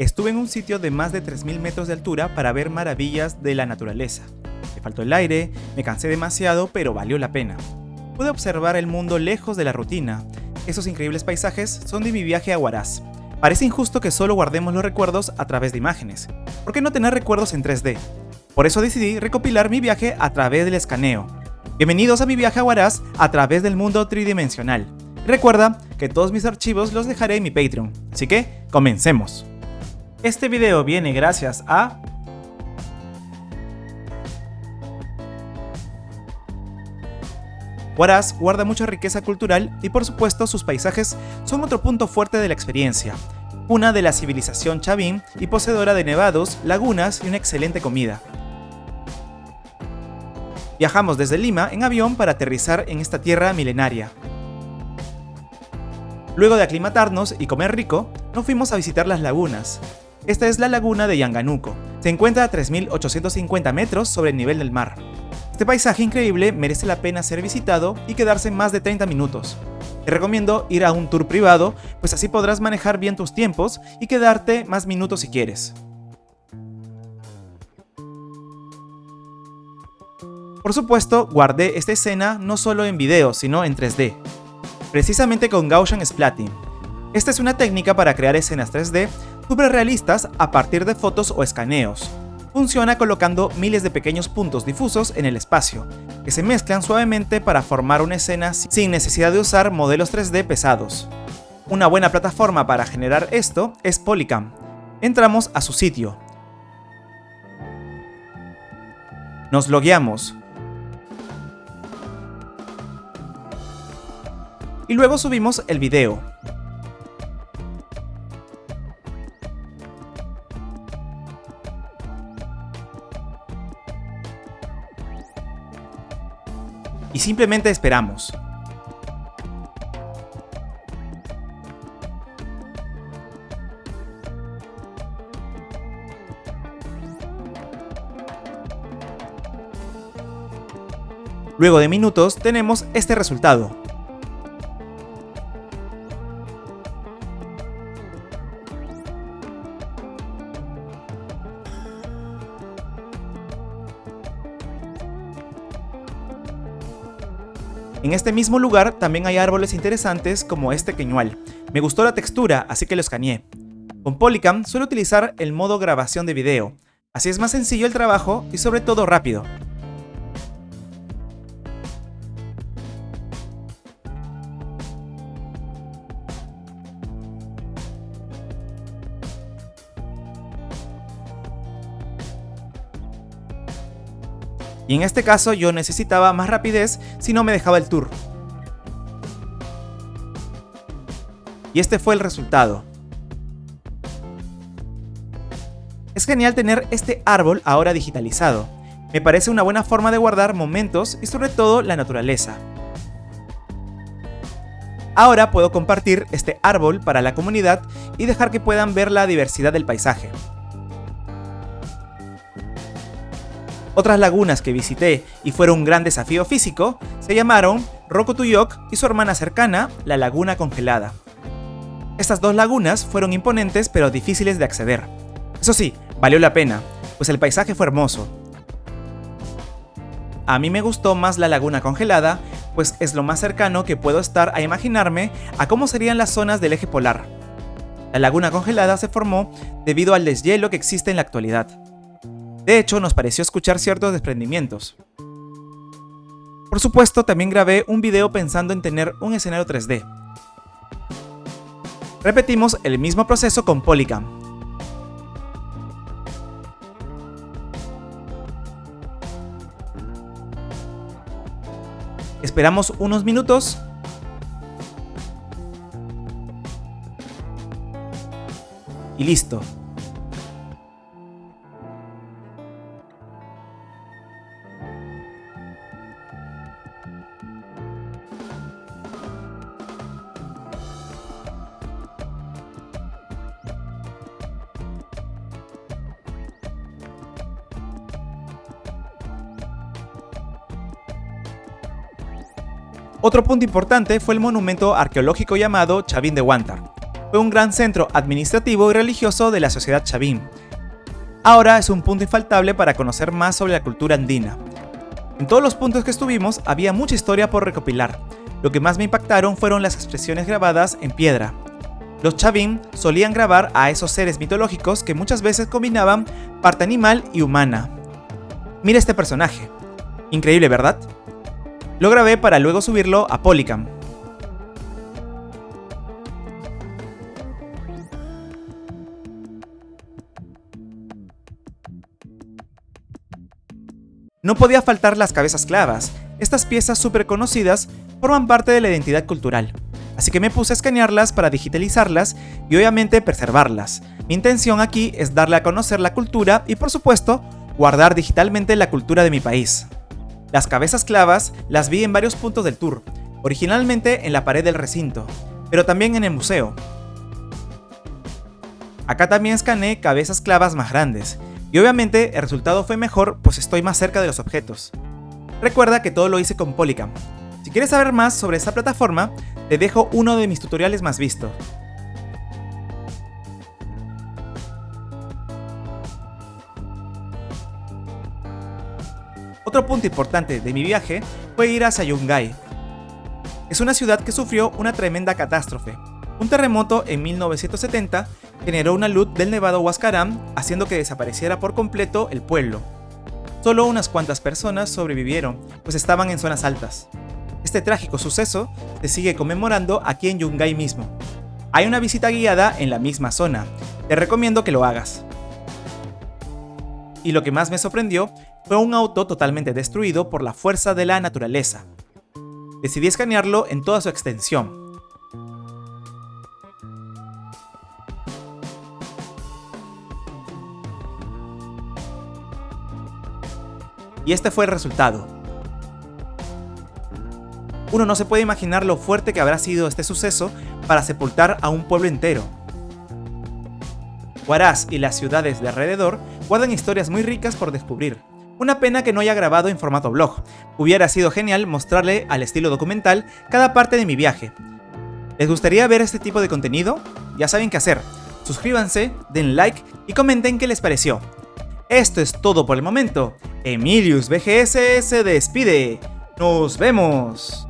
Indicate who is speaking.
Speaker 1: Estuve en un sitio de más de 3000 metros de altura para ver maravillas de la naturaleza. Me faltó el aire, me cansé demasiado, pero valió la pena. Pude observar el mundo lejos de la rutina. Esos increíbles paisajes son de mi viaje a Huaraz. Parece injusto que solo guardemos los recuerdos a través de imágenes. ¿Por qué no tener recuerdos en 3D? Por eso decidí recopilar mi viaje a través del escaneo. Bienvenidos a mi viaje a Huaraz a través del mundo tridimensional. Recuerda que todos mis archivos los dejaré en mi Patreon, así que comencemos. Este video viene gracias a Huaraz guarda mucha riqueza cultural y por supuesto sus paisajes son otro punto fuerte de la experiencia. Una de la civilización chavín y poseedora de nevados, lagunas y una excelente comida. Viajamos desde Lima en avión para aterrizar en esta tierra milenaria. Luego de aclimatarnos y comer rico, nos fuimos a visitar las lagunas. Esta es la laguna de Yanganuco. Se encuentra a 3850 metros sobre el nivel del mar. Este paisaje increíble merece la pena ser visitado y quedarse más de 30 minutos. Te recomiendo ir a un tour privado, pues así podrás manejar bien tus tiempos y quedarte más minutos si quieres. Por supuesto, guardé esta escena no solo en video, sino en 3D. Precisamente con Gaussian Splatting. Esta es una técnica para crear escenas 3D súper realistas a partir de fotos o escaneos. Funciona colocando miles de pequeños puntos difusos en el espacio, que se mezclan suavemente para formar una escena sin necesidad de usar modelos 3D pesados. Una buena plataforma para generar esto es Polycam. Entramos a su sitio. Nos logueamos. Y luego subimos el video. Y simplemente esperamos. Luego de minutos tenemos este resultado. En este mismo lugar también hay árboles interesantes como este queñual. Me gustó la textura, así que lo escaneé. Con Polycam suelo utilizar el modo grabación de video, así es más sencillo el trabajo y sobre todo rápido. Y en este caso yo necesitaba más rapidez si no me dejaba el tour. Y este fue el resultado. Es genial tener este árbol ahora digitalizado. Me parece una buena forma de guardar momentos y sobre todo la naturaleza. Ahora puedo compartir este árbol para la comunidad y dejar que puedan ver la diversidad del paisaje. Otras lagunas que visité y fueron un gran desafío físico se llamaron Rokutuyok y su hermana cercana, la Laguna Congelada. Estas dos lagunas fueron imponentes pero difíciles de acceder. Eso sí, valió la pena, pues el paisaje fue hermoso. A mí me gustó más la Laguna Congelada, pues es lo más cercano que puedo estar a imaginarme a cómo serían las zonas del eje polar. La Laguna Congelada se formó debido al deshielo que existe en la actualidad. De hecho, nos pareció escuchar ciertos desprendimientos. Por supuesto, también grabé un video pensando en tener un escenario 3D. Repetimos el mismo proceso con Polycam. Esperamos unos minutos. Y listo. Otro punto importante fue el monumento arqueológico llamado Chavín de Huántar. fue un gran centro administrativo y religioso de la sociedad chavín. Ahora es un punto infaltable para conocer más sobre la cultura andina. En todos los puntos que estuvimos había mucha historia por recopilar. Lo que más me impactaron fueron las expresiones grabadas en piedra. Los chavín solían grabar a esos seres mitológicos que muchas veces combinaban parte animal y humana. Mira este personaje. Increíble, ¿verdad? Lo grabé para luego subirlo a Polycam. No podía faltar las cabezas clavas. Estas piezas súper conocidas forman parte de la identidad cultural. Así que me puse a escanearlas para digitalizarlas y obviamente preservarlas. Mi intención aquí es darle a conocer la cultura y por supuesto, guardar digitalmente la cultura de mi país. Las cabezas clavas las vi en varios puntos del tour, originalmente en la pared del recinto, pero también en el museo. Acá también escaneé cabezas clavas más grandes, y obviamente el resultado fue mejor pues estoy más cerca de los objetos. Recuerda que todo lo hice con Polycam. Si quieres saber más sobre esta plataforma, te dejo uno de mis tutoriales más vistos. Otro punto importante de mi viaje fue ir hacia Yungay. Es una ciudad que sufrió una tremenda catástrofe. Un terremoto en 1970 generó una luz del nevado Huascarán, haciendo que desapareciera por completo el pueblo. Solo unas cuantas personas sobrevivieron, pues estaban en zonas altas. Este trágico suceso se sigue conmemorando aquí en Yungay mismo. Hay una visita guiada en la misma zona, te recomiendo que lo hagas. Y lo que más me sorprendió fue un auto totalmente destruido por la fuerza de la naturaleza. Decidí escanearlo en toda su extensión. Y este fue el resultado. Uno no se puede imaginar lo fuerte que habrá sido este suceso para sepultar a un pueblo entero. Huaraz y las ciudades de alrededor guardan historias muy ricas por descubrir. Una pena que no haya grabado en formato blog. Hubiera sido genial mostrarle al estilo documental cada parte de mi viaje. ¿Les gustaría ver este tipo de contenido? Ya saben qué hacer. Suscríbanse, den like y comenten qué les pareció. Esto es todo por el momento. Emilius BGS se despide. ¡Nos vemos!